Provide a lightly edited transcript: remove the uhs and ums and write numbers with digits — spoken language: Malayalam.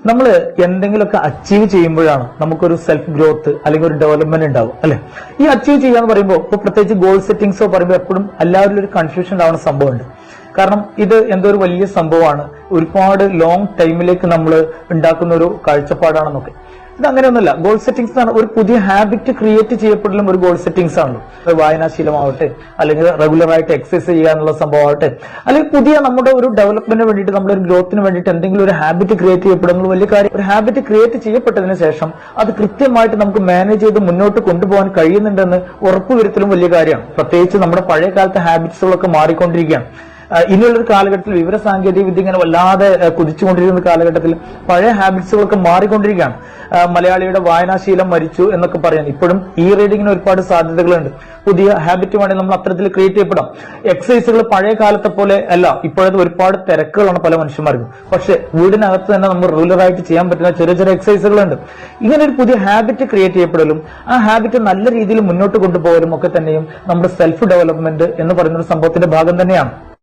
നമ്മൾ എന്തെങ്കിലുമൊക്കെ അച്ചീവ് ചെയ്യുമ്പോഴാണ് നമുക്കൊരു സെൽഫ് ഗ്രോത്ത് അല്ലെങ്കിൽ ഒരു ഡെവലപ്മെന്റ് ഉണ്ടാവും അല്ലെ. ഈ അച്ചീവ് ചെയ്യാന്ന് പറയുമ്പോൾ ഇപ്പൊ പ്രത്യേകിച്ച് ഗോൾ സെറ്റിംഗ്സോ പറയുമ്പോൾ എപ്പോഴും എല്ലാവരും ഒരു കൺഫ്യൂഷൻ ഉണ്ടാവുന്ന സംഭവമുണ്ട്. കാരണം ഇത് എന്തോ ഒരു വലിയ സംഭവമാണ്, ഒരുപാട് ലോങ് ടൈമിലേക്ക് നമ്മൾ ഉണ്ടാക്കുന്ന ഒരു കാഴ്ചപ്പാടാണെന്നൊക്കെ. ഇത് അങ്ങനെയൊന്നുമല്ല. ഗോൾ സെറ്റിംഗ്സ് എന്ന് പറഞ്ഞാൽ ഒരു പുതിയ ഹാബിറ്റ് ക്രിയേറ്റ് ചെയ്യപ്പെടലും ഒരു ഗോൾ സെറ്റിംഗ്സ് ആണല്ലോ. വായനാശീലമാവട്ടെ, അല്ലെങ്കിൽ റെഗുലർ ആയിട്ട് എക്സസൈസ് ചെയ്യാനുള്ള സംഭവമാവട്ടെ, അല്ലെങ്കിൽ പുതിയ നമ്മുടെ ഒരു ഡെവലപ്മെന്റിന് വേണ്ടിയിട്ട്, നമ്മുടെ ഒരു ഗ്രോത്തിന് വേണ്ടിയിട്ട് എന്തെങ്കിലും ഒരു ഹാബിറ്റ് ക്രിയേറ്റ് ചെയ്യപ്പെടുന്ന വലിയ കാര്യം. ഒരു ഹാബിറ്റ് ക്രിയേറ്റ് ചെയ്യപ്പെട്ടതിന് ശേഷം അത് കൃത്യമായിട്ട് നമുക്ക് മാനേജ് ചെയ്ത് മുന്നോട്ട് കൊണ്ടുപോകാൻ കഴിയുന്നുണ്ടെന്ന് ഉറപ്പുവരുത്തലും വലിയ കാര്യമാണ്. പ്രത്യേകിച്ച് നമ്മുടെ പഴയ കാലത്തെ ഹാബിറ്റ്സുകളൊക്കെ മാറിക്കൊണ്ടിരിക്കുകയാണ്. ഇനിയുള്ളൊരു കാലഘട്ടത്തിൽ വിവര സാങ്കേതിക വിദ്യ ഇങ്ങനെ വല്ലാതെ കുതിച്ചുകൊണ്ടിരിക്കുന്ന കാലഘട്ടത്തിൽ പഴയ ഹാബിറ്റ്സുകളൊക്കെ മാറിക്കൊണ്ടിരിക്കുകയാണ്. മലയാളിയുടെ വായനാശീലം മരിച്ചു എന്നൊക്കെ പറയാൻ ഇപ്പോഴും ഈ റീഡിങ്ങിന് ഒരുപാട് സാധ്യതകളുണ്ട്. പുതിയ ഹാബിറ്റ് വേണമെങ്കിൽ നമ്മൾ അത്തരത്തിൽ ക്രിയേറ്റ് ചെയ്യപ്പെടാം. എക്സസൈസുകൾ പഴയ കാലത്തെ പോലെ അല്ല, ഇപ്പോഴത്തെ ഒരുപാട് തിരക്കുകളാണ് പല മനുഷ്യന്മാർക്കും. പക്ഷെ വീടിനകത്ത് തന്നെ നമ്മൾ റെഗുലറായിട്ട് ചെയ്യാൻ പറ്റുന്ന ചെറിയ ചെറിയ എക്സസൈസുകളുണ്ട്. ഇങ്ങനെ ഒരു പുതിയ ഹാബിറ്റ് ക്രിയേറ്റ് ചെയ്യപ്പെടലും ആ ഹാബിറ്റ് നല്ല രീതിയിൽ മുന്നോട്ട് കൊണ്ടുപോകലും ഒക്കെ തന്നെയും നമ്മുടെ സെൽഫ് ഡെവലപ്മെന്റ് എന്ന് പറയുന്ന ഒരു സംഭവത്തിന്റെ ഭാഗം തന്നെയാണ്.